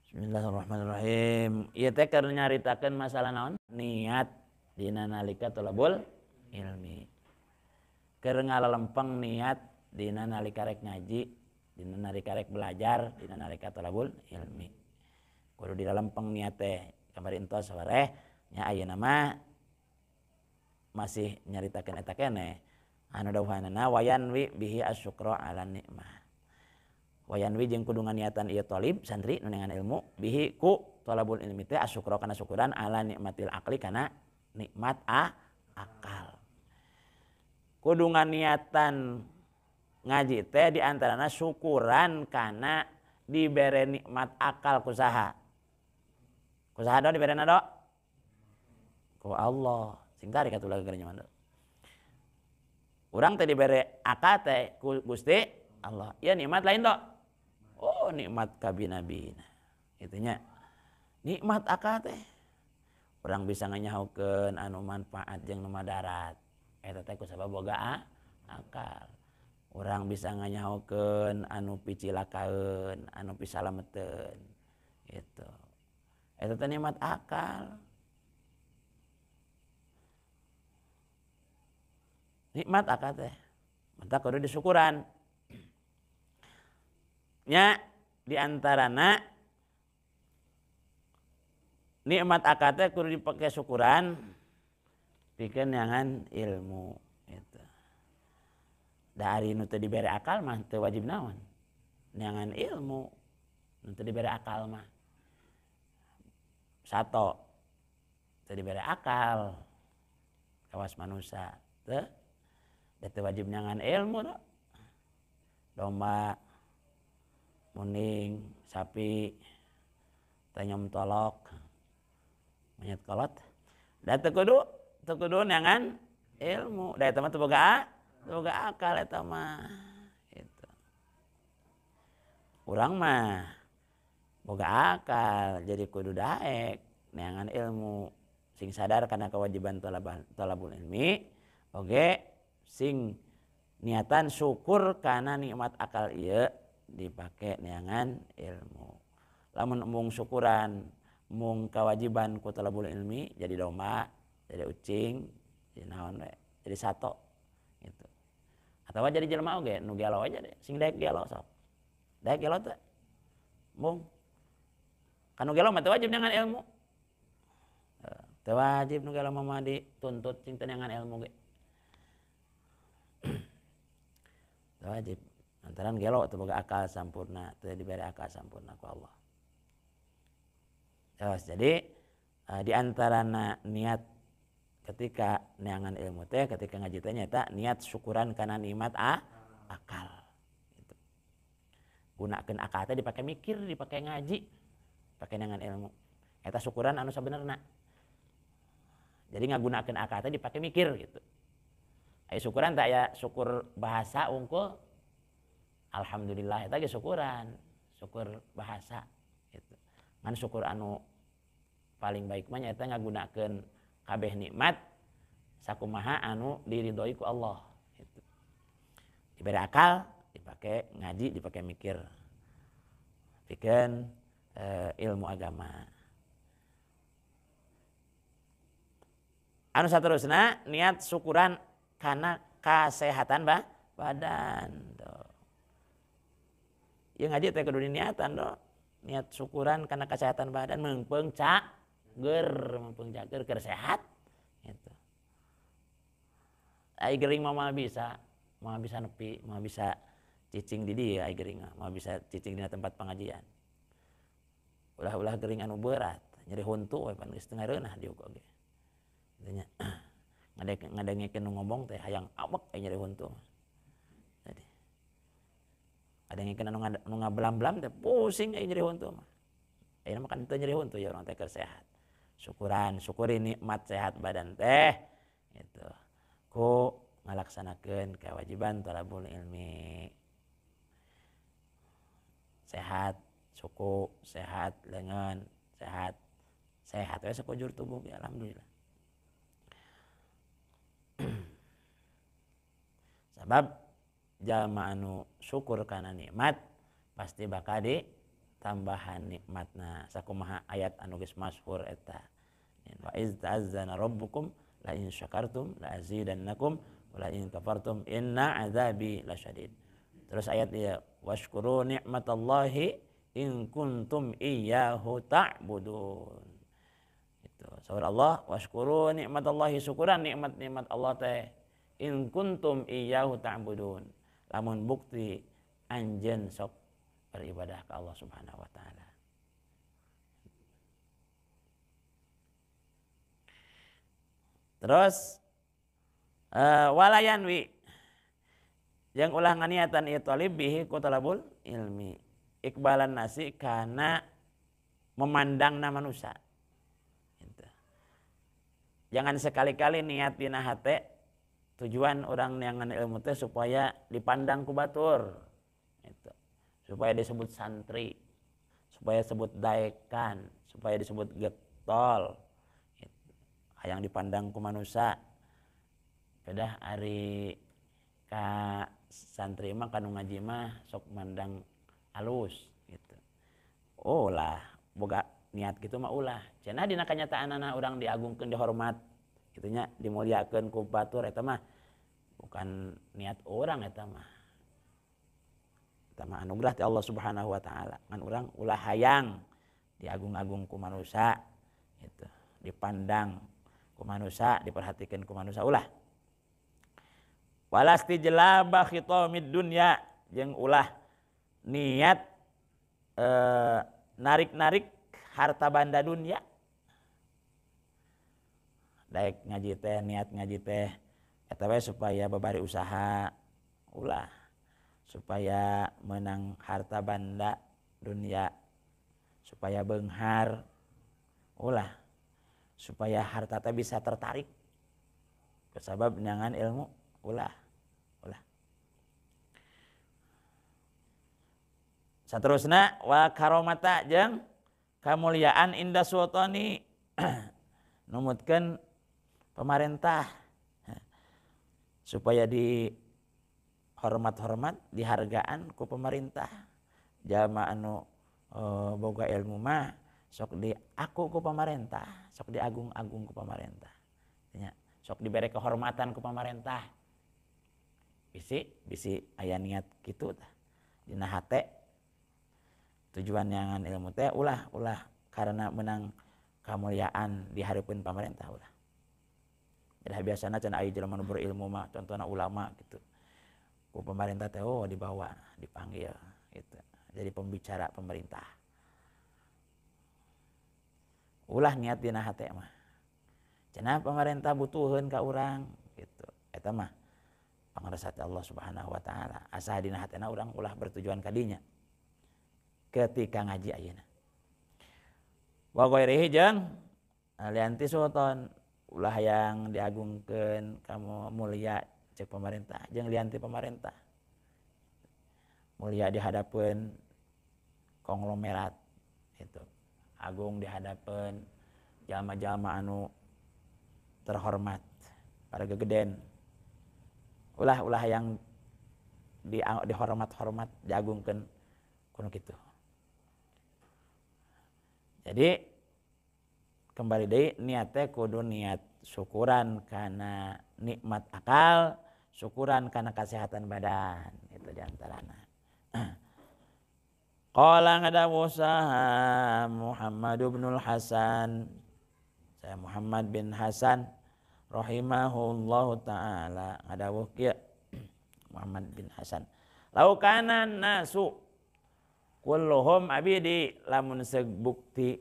Bismillahirrahmanirrahim. Ieu teh keur nyaritakeun masalah naon? Niat dina nalika thalabul ilmi. Keur ngalalempeng niat dina nalika rek ngaji, dina nalika rek belajar, dina nalika thalabul ilmi. Kudu dilalempeng niat teh. Kamari entos sabareh nya ayeuna mah masih nyaritakeun eta keneh. Anu dawuhanana wayanwi bihi asyukra 'ala nikmah. Wayanwi jeung kudu nganiatan ieu talib santri nu nengan ilmu bihi ku thalabul ilmi teh asyukra kana syukuran ala nikmatil aqli kana nikmat akal. Kudu nganiatan ngaji teh diantarana syukuran kana dibere nikmat akal ku saha? Ku saha do diberena do? Ku Allah. Sing tari katulah geureunya mah. Urang teh dibere akal teh ku Gusti Allah. Ieu nikmat lain do. Oh nikmat kabina-bina. Itunya nikmat akal teh. Urang bisa nganyahokeun anu manfaat jeung nu madarat. Eta teh kusabab boga akal. Urang bisa nganyahokeun anu picilakaeun, anu pisalameteun. Gitu. Eta teh nikmat akal. Nikmat akal teh. Mantap kudu disyukuran. Nya diantarana nikmat akal teh kudu dipake syukuran pikeun nyangan ilmu eta. Da ari nu teu dibere akal mah teu wajib naon? Nyangan ilmu. Nu teu dibere akal mah. Sato teu dibere akal. Kawas manusia teu da teu wajib nyangan ilmu do. Domba muning, sapi, tanyam tolok, monyet kolot. Da teu kudu nyangan ilmu. Da eta mah teu boga akal eta mah. Gitu. Urang mah boga akal jadi kudu daek nyangan ilmu. Sing sadar kana kewajiban thalabul ilmi oge sing niatan syukur kana nikmat akal ieu dipake neangan ilmu. Lamun mung syukuran, mung kewajiban ku thalabul ilmi jadi domba, jadi ucing, jadi naon we, jadi sato gitu. Atawa jadi jelema oge nu gelo aja deh, sing daek gelo sok. Daek gelo teh mung kanu gelo mah teu wajib neangan ilmu. Teu wajib nu gelo mah dituntut sing teu neangan ilmu ge. Teu wajib. Lantaran gelo teu boga akal sampurna, teu dibere akal sampurna ku Allah. Terus jadi di antarana niat ketika neangan ilmu teh, ketika ngaji teh nyata niat syukuran kana nikmat akal. Gitu. Gunakeun akal teh dipake mikir, dipake ngaji, dipake neangan ilmu. Eta syukuran anu sabenerna. Jadi ngagunakeun akal teh dipake mikir gitu. Aya syukuran teh aya syukur bahasa unggul. Alhamdulillah eta ge syukuran, syukur bahasa gitu. Ngan syukur anu paling baik mah eta ngagunakeun kabeh nikmat sakumaha anu diridhoi ku Allah gitu. Diberi akal, dipake ngaji, dipake mikir. Pikeun ilmu agama. Anu saterusna niat syukuran kana kasehatan badan. Yang ngaji teh kudu diniatan do. Niat syukuran karena kesehatan badan meungpeung cager keur sehat gitu. Ai gering mah bisa nepi, mah bisa cicing di dieu ai gering mah bisa cicing dina tempat pengajian. Ulah gering anu berat, nyeri huntu we pan geus teu ngareunah diuk oge. Intinya ngadengekeun nu ngomong teh hayang awek ai nyeri huntu. Ada yang kena nu ngabelam-belam teh pusing aya nyeri huntu mah. Ayeuna mah kan teu nyeri huntu ya urang teh keur sehat. Syukuri nikmat sehat badan teh gitu. Ku ngalaksanakeun kewajiban thalabul ilmi. Sehat suku, sehat leungeun, sehat we sakujur tubuh ya alhamdulillah. Sabab jalma anu syukur kana nikmat pasti bakal tambahan nikmatna sakumaha ayat anu geus masyhur eta. Wa iz ta'azzana rabbukum la in syakartum la azidannakum wa la in kafartum inna azabi lasyadid. Terus ayat dia washkuru ni'matallahi in kuntum iyyahu ta'budun. Itu saur Allah washkuru ni'matallahi syukuran nikmat-nikmat Allah teh in kuntum iyyahu ta'budun. Lamun bukti anjeun sok beribadah ke Allah Subhanahu wa taala. Terus walayanwi yang ulah nganiatan ieu talib bihi ku talabul ilmi ikbalan nasi kana memandangna manusia. Gitu. Jangan sekali-kali niat dina hate tujuan orang yang ilmu teh supaya dipandang ku batur. Gitu. Supaya disebut santri, supaya disebut daekan, supaya disebut getol. Gitu. Hayang dipandang ku manusia. Pedah ari ka santri mah kanu ngaji mah sok mandang alus gitu. Oh lah boga niat gitu mah ulah. Cenah dina kanyataanna urang diagungkeun dihormat kitu nya dimuliakeun ku batur eta mah bukan niat orang eta mah. Eta mah anugerah ti Allah Subhanahu wa taala. Ngan urang ulah hayang diagung-agung ku manusia gitu. Dipandang ku manusia, diperhatikeun ku manusia ulah. Walasti jelaba khitamid dunya jeung ulah niat narik-narik harta banda dunia. Daek ngaji teh niat ngaji teh eta we supaya babari usaha ulah supaya menang harta banda dunia supaya beunghar ulah supaya harta teh bisa tertarik kusabab nyangan ilmu ulah. Saterusna wa karomata jeung kamuliaan indah sultani numutkeun pemerintah supaya dihormat-hormat dihargaan ku pemerintah. Jalma anu boga ilmu mah sok diaku ku pemerintah, sok diagung-agung ku pemerintah. Sok dibere kehormatan ku pemerintah. Bisi aya niat kitu tah. Dina hate tujuan nyangan ilmu teh ulah karena menang kemuliaan di hareupeun pemerintah ulah. Jadi biasana can aya jelema nu berilmu mah contohna ulama gitu. Ku pemerintah teh dibawa, dipanggil gitu. Jadi pembicara pemerintah. Ulah niat dina hate mah. Cenah pemerintah butuheun ka urang gitu. Eta mah pangaresat Allah Subhanahu wa taala. Asa dina hatena urang ulah bertujuan ka dinya. Ketika ngaji ayeuna. Wa ghairihi jeung lianti sultan ulah yang diagungkeun kamu mulia cek pemerintah jeung lianti pemerintah. Mulia di hadapeun konglomerat itu. Agung di hadapeun jalma-jalma anu terhormat para gegeden. Ulah yang dihormat-hormat diagungkeun kuno kitu. Jadi kembali deui niat teh kudu niat syukuran kana nikmat akal, syukuran kana kesehatan badan itu diantarana. Qala ngadawu saha Muhammad ibnul Hasan, saya Muhammad bin Hasan rahimahullahu taala ngadawu kieu Muhammad bin Hasan. Laukana nasu kulluhum abidi lamun sebukti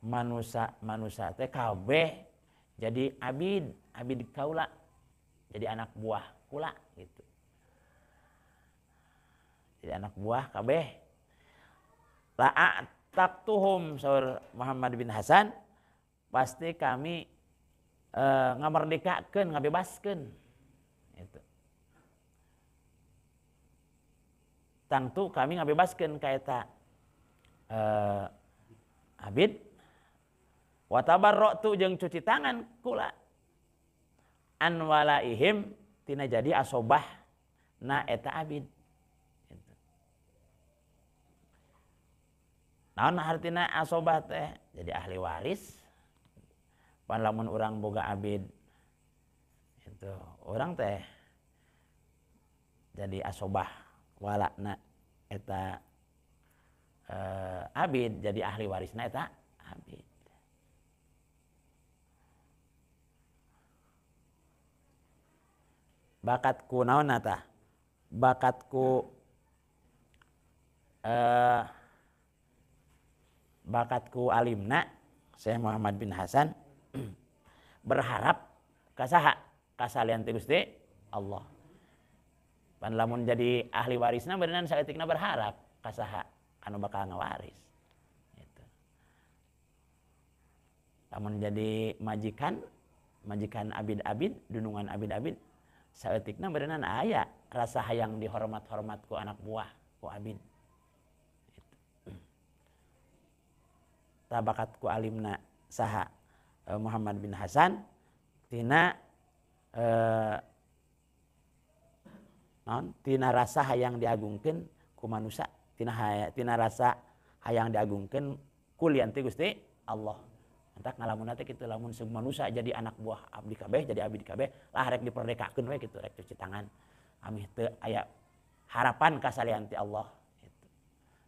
manusia teh kabeh jadi abid kaula jadi anak buah kula gitu. Jadi anak buah kabeh la taqtuhum saur Muhammad bin Hasan pasti kami ngamerdekakeun ngabebaskeun gitu. Tangtu kami ngabebaskeun ka eta abid wa tabarra'tu jeung cuci tangan kula an walaihim tina jadi asobah na eta abid gitu. Naon artina asobah teh? Jadi ahli waris. Pan lamun urang boga abid itu urang teh jadi asobah walakna eta abid, jadi ahli warisna eta abid. Bakatku naon eta? Bakatku alimna Syekh Muhammad bin Hasan berharap kasaha kasalian ti Gusti Allah. Pan lamun jadi ahli warisna beneran saeutikna berharap kasaha anu bakal ngawaris. Gitu. Lamun jadi majikan abid-abid, dunungan abid-abid, saeutikna beneran aya rasa hayang dihormat-hormat ku anak buah, ku abid. Gitu. Tabakat ku alimna saha Muhammad bin Hasan tina tina rasa hayang diagungkeun ku manusia, tina rasa hayang diagungkeun ku lian ti Gusti Allah. Entak ngalamun teh kitu, lamun seug manusia jadi anak buah abdi kabeh, jadi abdi kabeh, lah rek diperdekakeun we kitu, rek cuci tangan. Amih teu aya harapan kasalian ti Allah gitu.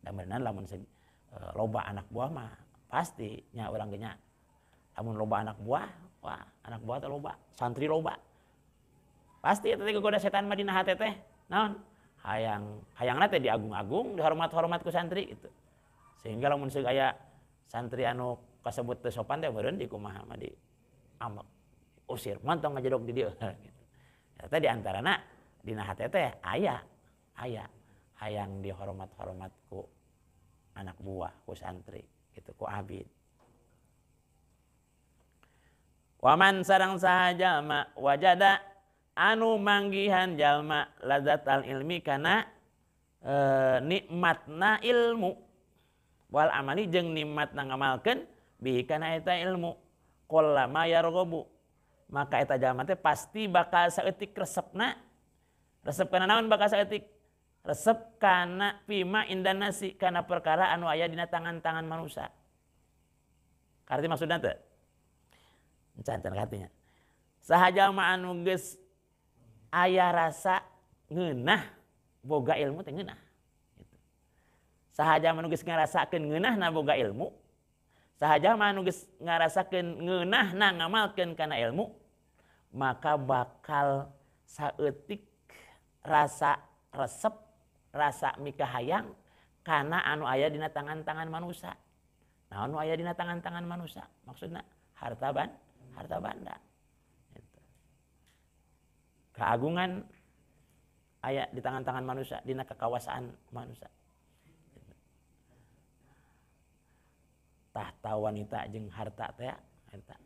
Dan beneran lamun seug loba anak buah mah pasti nya urang ge nya. Lamun loba anak buah, wah anak buah teh loba, santri loba. Pasti eta teh goda setan mah dina hate teh naon? Hayangna teh diagung-agung, dihormat-hormat ku santri gitu. Sehingga lamun seug aya santri anu kasebut teu sopan teh meureun di kumaha mah di ambek usir, montong ngajedog di dieu gitu. Eta di antarana dina hate teh aya hayang dihormat-hormat ku anak buah, ku santri gitu, ku abid. Waman sareng saha jalma wajada anu manggihan jalma lazzatal ilmi kana nikmatna ilmu wal amali jeung nikmatna ngamalkeun bihi kana eta ilmu qallama yarghabu, maka eta jalma teh pasti bakal saeutik resepna. Resep kana naon bakal saeutik? Resep kana pima indan nasi, kana perkara anu aya dina tangan-tangan manusia. Karti maksudna teh? Encan artinya. Saha jalma anu geus aya rasa ngeunah boga ilmu teh ngeunah. Gitu. Saha jalma anu geus ngarasakeun ngeunahna boga ilmu, saha jalma anu geus ngarasakeun ngeunahna ngamalkeun kana ilmu, maka bakal saeutik rasa resep, rasa mikahayang kana anu aya dina tangan-tangan manusia. Nah, anu aya dina tangan-tangan manusia maksudna harta banda. Gitu. Keagungan aya di tangan-tangan manusia, dina kekawasan manusia. Gitu. Tahta wanita jeung harta teh eta.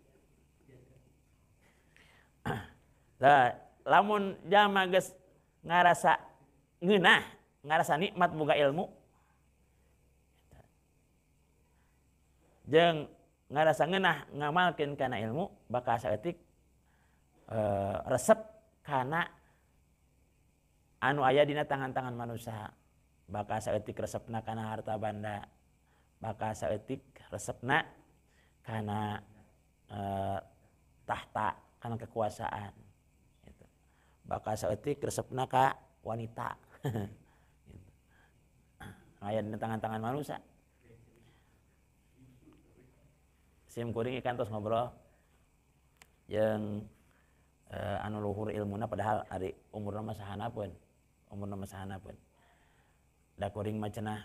Lamun jalma geus ngarasa ngeunah, ngarasa nikmat boga ilmu, jeung ngarasa ngeunah ngamalkeun kana ilmu, bakal saeutik resep kana anu aya dina tangan-tangan manusia. Bakal saeutik resepna kana harta banda, bakal saeutik resepna kana tahta, kana kekuasaan. Gitu. Bakal saeutik resepna ka wanita. Gitu. Aya dina tangan-tangan manusia. Sim kuring ikan tos ngobrol yang anu luhur ilmuna padahal ari umurna mah sahanapeun. Da kuring mah cenah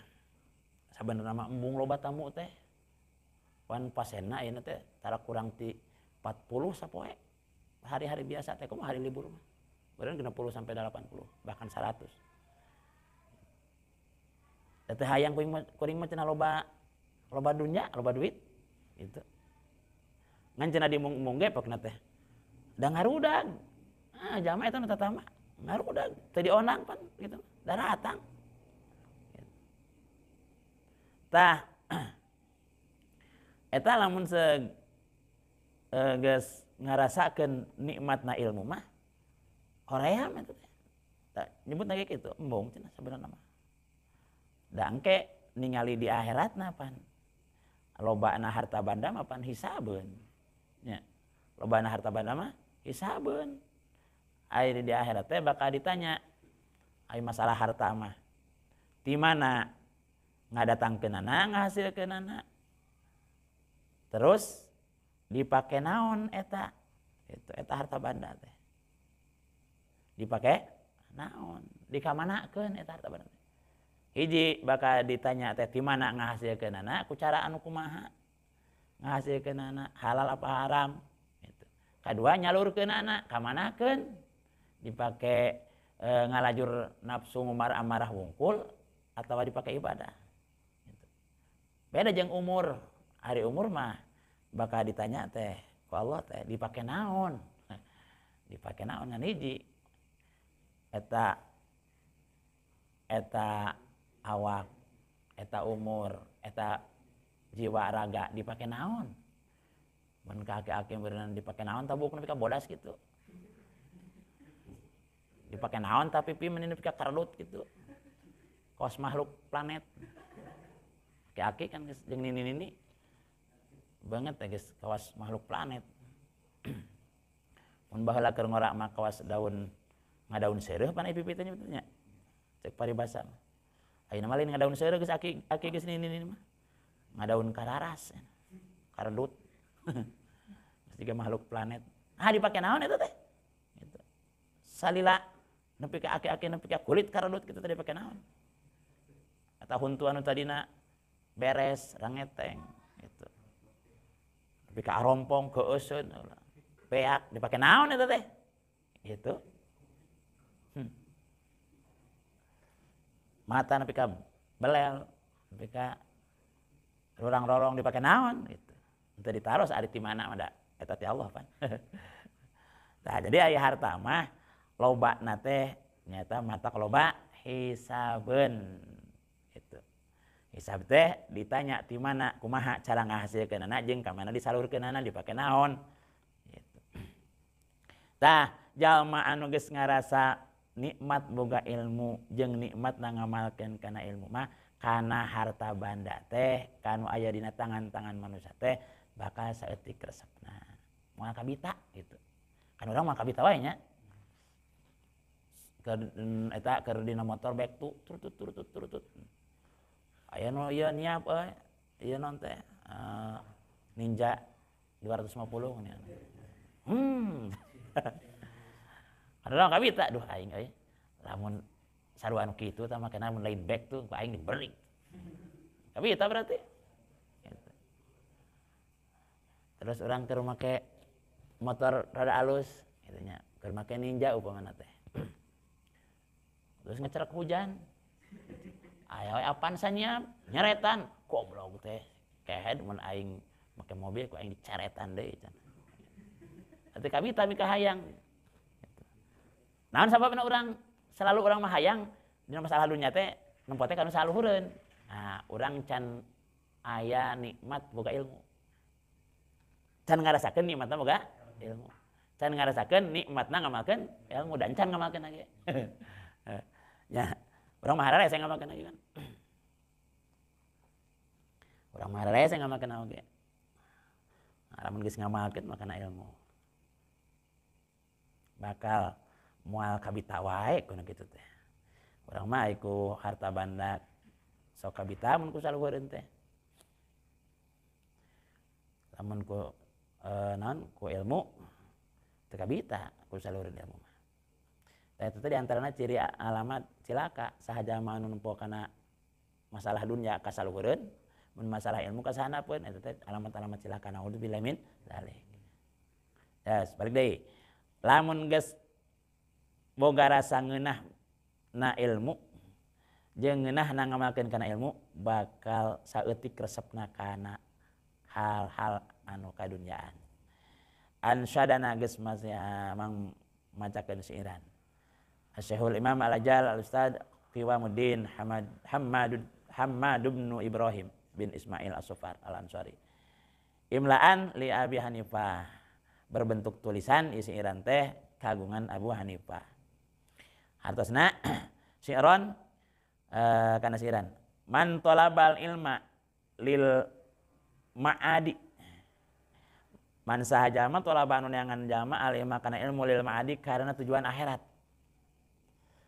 sabenerna mah embung loba tamu teh. Pan pasenna ayeuna teh tara kurang ti 40 sapoe. Hari-hari biasa teh kumaha hari libur mah. Beureun 60 sampai 80 bahkan 100. Da teh hayang kuring mah cenah loba dunya, loba duit gitu. Ngan cenah dimung-mung ge pokna teh. Da ngarudag. Jalma eta nu tatama ngarudag, teu dionang pan gitu. Da ratang. Gitu. Tah eta lamun geus ngarasakeun nikmatna ilmu mah hoream eta teh. Nyebutna ge kitu, embung cenah sabenerna mah. Da engke ningali di akhiratna pan lobana harta banda mah pan hisabeun nya lobana harta banda mah hisabeun aya di akhirat teh bakal ditanya aya masalah harta mah di mana ngadatangkeunana ngahasilkeunana terus dipake naon eta itu eta harta banda teh dipake naon dikamanakeun eta harta banda hiji bakal ditanya teh di mana ngahasilkeunana ku cara anu kumaha ngahasilkeunana halal apa haram gitu. Kadua nyalurkeunana kamanakeun dipake ngalajur nafsu ngumar amarah wungkul atawa dipake ibadah gitu. Beda jeung umur hari umur mah bakal ditanya teh ku Allah teh dipake naon dipake naon ngan hiji eta awak eta umur eta jiwa raga dipake naon mun kaki-kaki berenang dipake naon tabuk nepi ka bodas gitu dipake naon tapi pi nepi ka kardut gitu kaos makhluk planet kaki-kaki kan jeung nini-nini banget ya guys kawas makhluk planet mun baheula keur ngora mah kawas ngadaun seureuh pan pipi teh nya cek paribasa ayeuna mah lain ngadaun seureuh geus aki geus nini mah ngadaun kararas kardut juga makhluk planet dipake naon eta teh gitu salila nepi ka aki-aki nepi ka kulit kardut kitu teh dipake naon eta huntu anu tadina beres rangeteng gitu nepi ka arompong keuseun peak dipake naon eta teh gitu mata nepi ka belel nepi ka rorong-rorong dipake naon gitu teu ditaros ari ti mana mah da eta ti Allah pan tah jadi aya harta mah lobana teh nyata mata loba hisabeun gitu hisab teh ditanya ti mana kumaha cara ngahasilkeunana jeung ka mana disalurkeunana dipake naon gitu tah jalma anu geus ngarasa nikmat boga ilmu jeung nikmat ngamalkeun kana ilmu mah kana harta banda teh kanu aya dina tangan-tangan manusia teh bakal saeutik resepna moal kabita gitu kan urang mah kabita wae nya eta keur dina motor back tu turut aya nu ieu niap ieu non teh Ninja 250 nya ada kabita duh aing euy lamun sarua anu kitu tah makana mun lain back tuh ku aing diberi kabita berarti gitu. Terus orang keur make motor rada alus gitu nya keur make Ninja upamana teh terus ngecerek hujan aya we Avanza nya nyeretan goblok teh kehed mun aing make mobil ku aing diceretan deui can atuh kabita mika hayang naon sababna urang selalu urang mah hayang dina masalah dunya teh nempo teh kanu saluhureun. Nah, urang can aya nikmat boga ilmu. Can ngarasakeun nikmatna boga ilmu. Can ngarasakeun nikmatna ngamalkeun ilmu dan can ngamalkeun lagi. Ya, urang mah hararese ngamalkeun lagi kan. Urang mah hararese ngamalkeun oge. Lamun geus ngamalkeun mah kana ilmu. Bakal moal kabita wae kuna kitu teh. Urang mah iku harta banda sok kabita mun ku saluhureun teh. Lamun ku naon ku ilmu teu kabita ku saluhureun ilmu mah. Tah eta teh di antarana ciri alamat cilaka saha jalma anu nempo kana masalah dunya ka saluhureun mun masalah ilmu ka sahanapeun eta teh alamat-alamat cilaka naudzubillahi min dzalik. Ya, balik deui. Lamun geus boga rasa ngeunah na ilmu jeung ngeunah na ngamalkeun kana ilmu bakal saeutik resepna kana hal-hal anu kadunyaan. Ansyadana geus mang macakeun syiran. Asy-Syekhul Imam Al-Ajal Al-Ustaz Qiwamuddin Hammad bin Ibrahim bin Ismail As-Sufar Al-Ansari. Imlaan li Abi Hanifah berbentuk tulisan isi syiran teh kagungan Abu Hanifah. Hartosna syi'ron kana syi'ran man talabal ilma lil ma'adi. Man saha jalma tolaba anu neangan jalma alima kana ilmu lil ma'adi karena tujuan akhirat.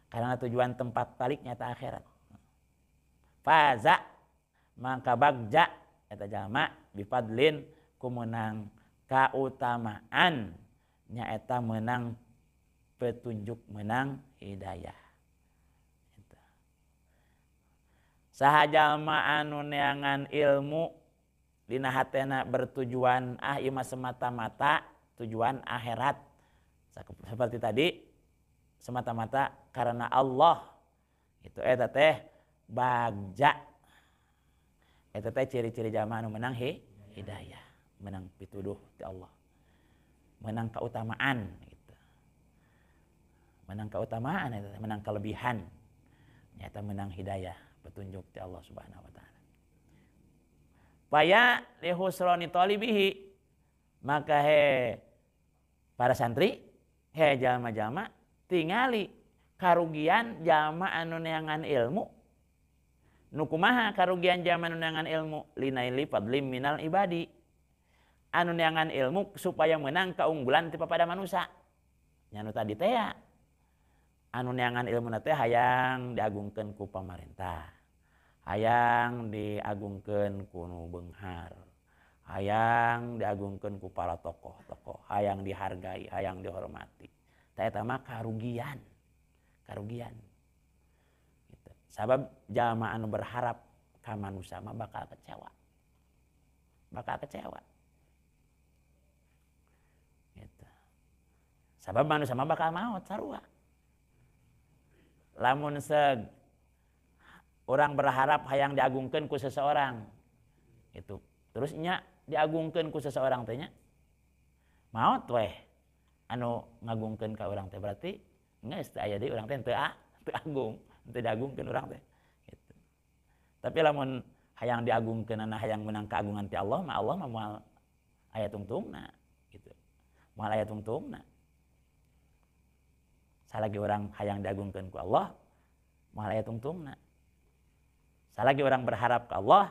Karena tujuan tempat balik nyata akhirat. Faza maka bagja eta jalma bifadlin kumenang kautamaan nyaeta menang petunjuk menang hidayah. Saha jalma anu neangan ilmu dina hatena bertujuan ima semata-mata tujuan akhirat. Seperti tadi semata-mata karena Allah. Itu eta teh bagja. Eta teh ciri-ciri jalma anu menang hidayah, menang pituduh ti Allah. Menang keutamaan gitu. Menang keutamaan eta menang kelebihan. Nyata menang hidayah, petunjuk ti Allah Subhanahu wa taala. Faya li husrani talibihi maka para santri jalma-jalma tingali karugian jalma anu neangan ilmu. Nu kumaha karugian jalma anu neangan ilmu linaili fadlim minal ibadi. Anu neangan ilmu supaya menang keunggulan ti pada manusia. Nya nu tadi teh anu neangan ilmu teh hayang diagungkeun ku pamarentah. Hayang diagungkeun ku nu beunghar. Hayang diagungkeun ku para tokoh-tokoh, hayang dihargai, hayang dihormati. Tah eta mah karugian. Karugian. Gitu. Sabab jalma anu berharap ka manusia mah bakal kecewa. Bakal kecewa. Gitu. Sabab manusia mah bakal maot sarua. Lamun seg orang berharap hayang diagungkeun ku seseorang. Itu. Terus nya diagungkeun ku seseorang teh nya maot weh anu ngagungkeun ka urang teh berarti geus teu aya deui urang teh teu agung, teu diagungkeun urang teh. Gitu. Tapi lamun hayang diagungkeun hayang menang keagungan ti Allah mah moal aya tungtungna gitu. Moal aya tungtungna. Salagi orang hayang diagungkeun ku Allah moal aya tungtungna. Salagi orang berharap ke Allah,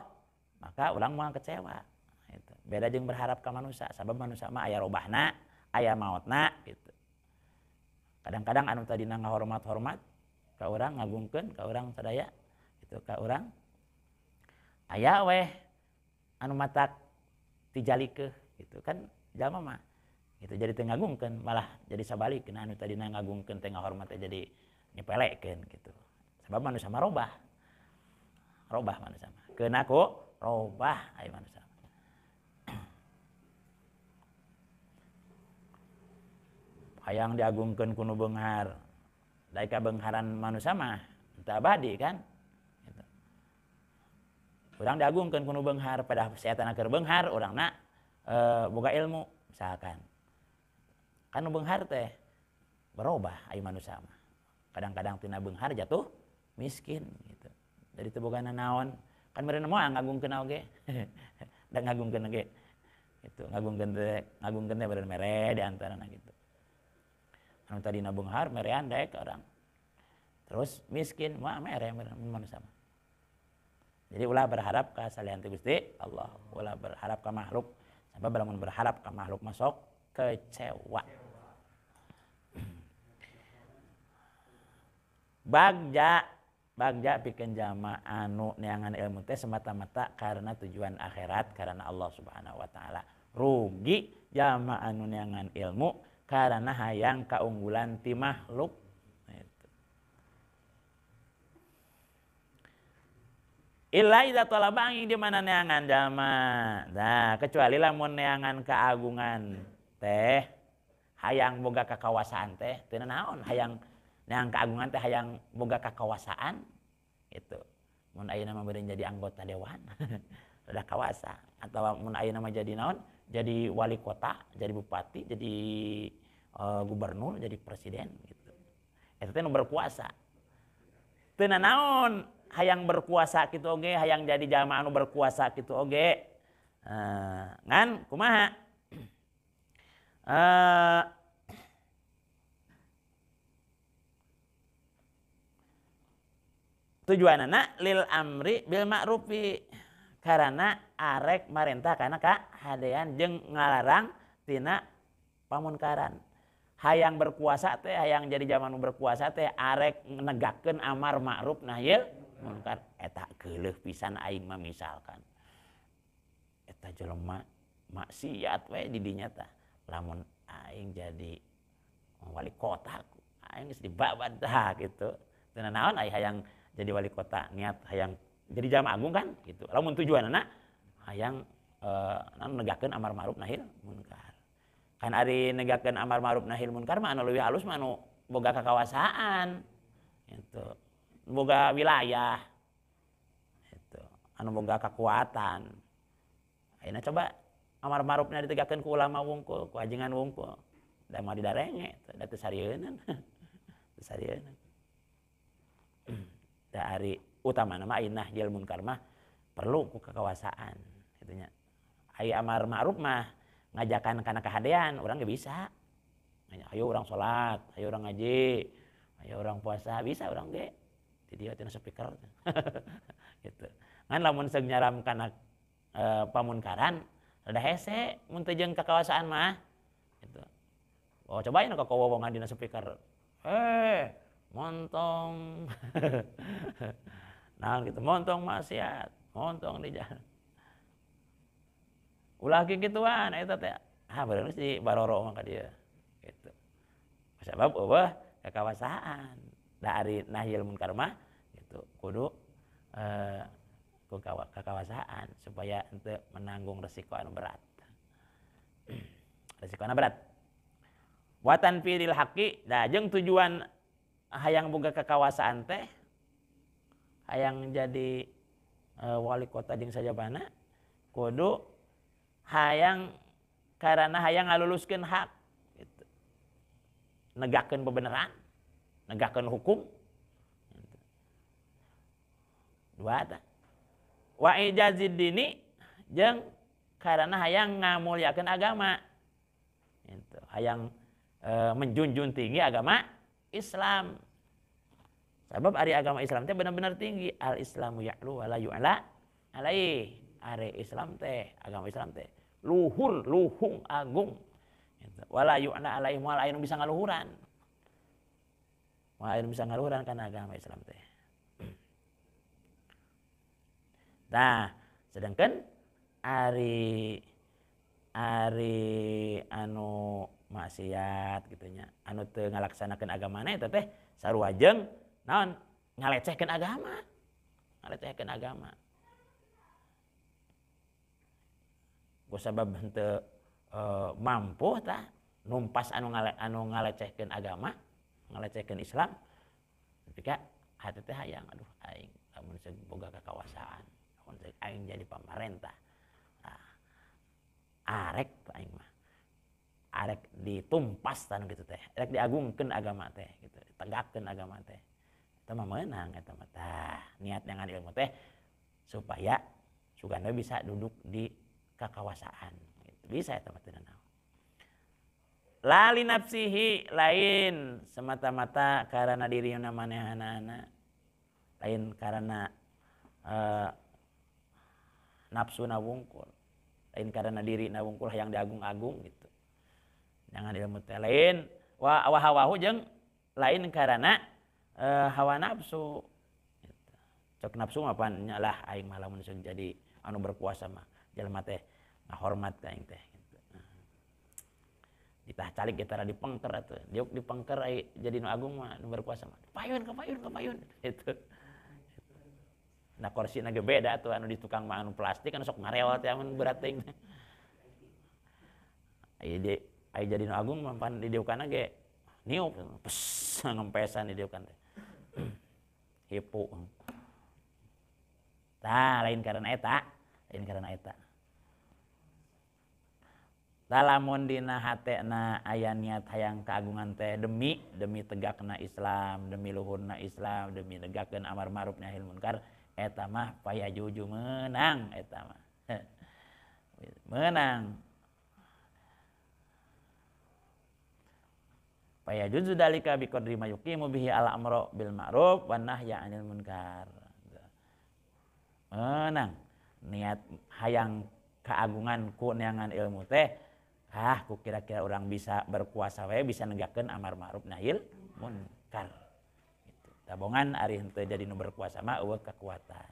maka orang mau kecewa. Gitu. Beda jeung berharap ke manusia. Sabab manusia mah aya robahna, aya mautna. Gitu. Kadang-kadang anu tadina ngahormat-hormat, ka orang ngagungkeun, ka orang sadaya, gitu, ka orang. Aya weh, anu matak tijalikeun, gitu kan jalma mah. Gitu jadi teu ngagungkeun, malah jadi sabalikeun anu tadina ngagungkeun teh ngahormat jadi nyepelekeun gitu. Sabab manusia mah robah. Robah manusia mah. Keuna ku robah aya manusia. Hayang diagungkeun ku nu beunghar. Da ka beungharan manusia mah teu abadi kan? Gitu. Urang diagungkeun ku nu beunghar pada setan keur beunghar urangna boga ilmu misalkan. Kan nu beunghar teh berubah aya manusia mah. Kadang-kadang tina beunghar jatuh miskin gitu. Jadi teu boga naon, kan meureun moal ngagungkeun oge. Da ngagungkeun oge. Itu ngagungkeun teh meureun mere di antarana gitu. Anu tadina beunghar merean daek ka urang. Terus miskin moal mere manusia mah. Jadi ulah berharap ka salian ti Gusti Allah, ulah berharap ka makhluk. Sabab lamun berharap ka makhluk masuk kecewa. Bagja pikeun jalma anu neangan ilmu teh semata-mata karena tujuan akhirat karena Allah Subhanahu wa taala. Rugi jalma anu neangan ilmu karena hayang kaunggulan ti makhluk. Gitu. Illa idza talaba di mana neangan jalma. Nah, kecuali lamun neangan keagungan teh hayang boga kakawasaan teh teu naon hayang neangan keagungan teh hayang boga kakawasaan itu. Mun ayeuna mah beureun jadi anggota dewan rada kawasa atau mun ayeuna mah jadi naon? Jadi wali kota, jadi bupati, jadi gubernur, jadi presiden gitu. Eta teh nu berkuasa. Teu naon hayang berkuasa kitu oge, hayang jadi jalma anu berkuasa kitu oge. Ngan kumaha? Tujuanana lil amri bil ma'rufi karena arek marentah kana kahadean jeung ngalarang tina pamunkaran. Hayang berkuasa teh, hayang jadi zaman berkuasa teh arek negakeun amar ma'ruf nahi munkar. Eta geuleuh pisan aing mah misalkan. Eta jelema maksiat we di dinya tah. Lamun aing jadi wali kota, aing geus dibabad tah gitu. Teu naon aing hayang jadi wali kota, niat hayang jadi jamaah agung kan gitu. Lamun tujuanna hayang negakeun amar ma'ruf nahi munkar. Kan ari negakeun amar ma'ruf nahi munkar mah anu leuwih halus mah anu boga kakawasan. Gitu. Boga wilayah. Gitu. Anu boga kekuatan. Ayeuna coba amar ma'rufna ditegakeun ku ulama wungkul, ku ajengan wungkul. Da mah didarenge, da teu sarieun. Teu sarieun. Da ari utamana mah ayeuna nahyil munkar mah perlu ku kekuasaan kitu nya. Ai amar ma'ruf mah ngajakan kana kahadean urang ge bisa. Ayo urang salat, ayo urang ngaji, ayo urang puasa, bisa urang ge. Di dieu tina speaker. Gitu. Ngan lamun seug nyaram kana pamunkaran rada hese mun teu jeung kakawasan mah. Gitu. Oh cobain ka kowongan dina speaker. Montong. Nah gitu, montong maksiat, montong di jalan. Ulah kikituan eta teh. Beurang si baroro mah ka dieu. Gitu. Sabab eueuh kakawasaan. Da ari nahyil munkar mah gitu kudu ku kakawasaan supaya henteu menanggung resiko anu berat. Resikona berat. Wa tanfidil haqqi, da jeung tujuan hayang boga kakawasaan teh hayang jadi wali kota jeung sajabana kudu hayang karena hayang ngaluluskeun hak gitu. Negakeun bebeneran, negakeun hukum. Gitu. Dua ta. Wa ijazid dini jeung karena hayang ngamulyakeun agama. Gitu. Hayang menjunjung tinggi agama Islam. Sebab ari agama Islam teh benar-benar tinggi. Al Islamu ya'lu wa la yu'la alaihi. Ari Islam teh, agama Islam teh luhur, luhung, agung. Wala yu'na alaihi moal aya nu bisa ngaluhuran. Moal aya nu bisa ngaluhuran kana agama Islam teh. Nah, sedangkan ari anu maksiat gitu nya, anu teu ngalaksanakeun agamana eta teh sarua jeung naon? Ngalecehkeun agama. Ngalecehkeun agama. Kusabab henteu mampu tah numpas anu ngalecehkeun agama, ngalecehkeun Islam. Ketika hati teh hayang aduh aing lamun seug boga kakawasaan, lamun seug aing jadi pamarentah. Nah, arek aing mah. Arek ditumpas tan gitu teh. Arek diagungkeun agama teh gitu, ditegakkeun agama teh. Eta mah meunang eta mah tah. Niat dengan ilmu teh supaya sugana bisa duduk di kakawasaan gitu. Bisa eta mah teu naon. Lali nafsihi, lain semata-mata karena dirina manehanana, lain karena nafsuna wungkul, lain karena dirina wungkul yang diagung-agung gitu. Jangan ilmu teh lain wa hawahu jeung lain karena hawa nafsu gitu. Cok nafsu mah pan nyalah aing mah lamun jadi anu berkuasa mah jelema teh ngahormat ka aing teh gitu. Ditah calik kita dipengker atuh. Diuk dipengker ai jadi nu agung mah nu berkuasa mah. Payun gitu. Nah korsina ge beda atuh anu di tukang mah anu plastik anu sok ngareot teh mun berat teh. Ai jadi nu agung mah pan di diukana ge niup pes ngempesan di diukan teh. Hipu. Tah lain karena eta. Lamun dina hatena aya niat hayang keagungan teh demi tegakna Islam, demi luhurna Islam, demi negakeun amar ma'ruf nahi munkar, eta mah paya juju menang eta mah. Menang. Paya juju dalika bi qadri ma yuqimu bihi al amru bil ma'ruf wan nahya 'anil munkar. Menang. niat hayang keagungan ku neangan ilmu teh ku kira-kira orang bisa berkuasa we bisa negakeun amar ma'ruf nahil munkar gitu. Tabongan ari henteu jadi nu berkuasa mah eueuh kekuatan.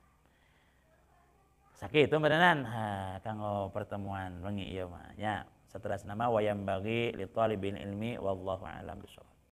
Sakitu beneran kanggo pertemuan wengi ieu mah nya saterusna mah wayam bagi li talibin ilmi wallahu a'lam bishawab.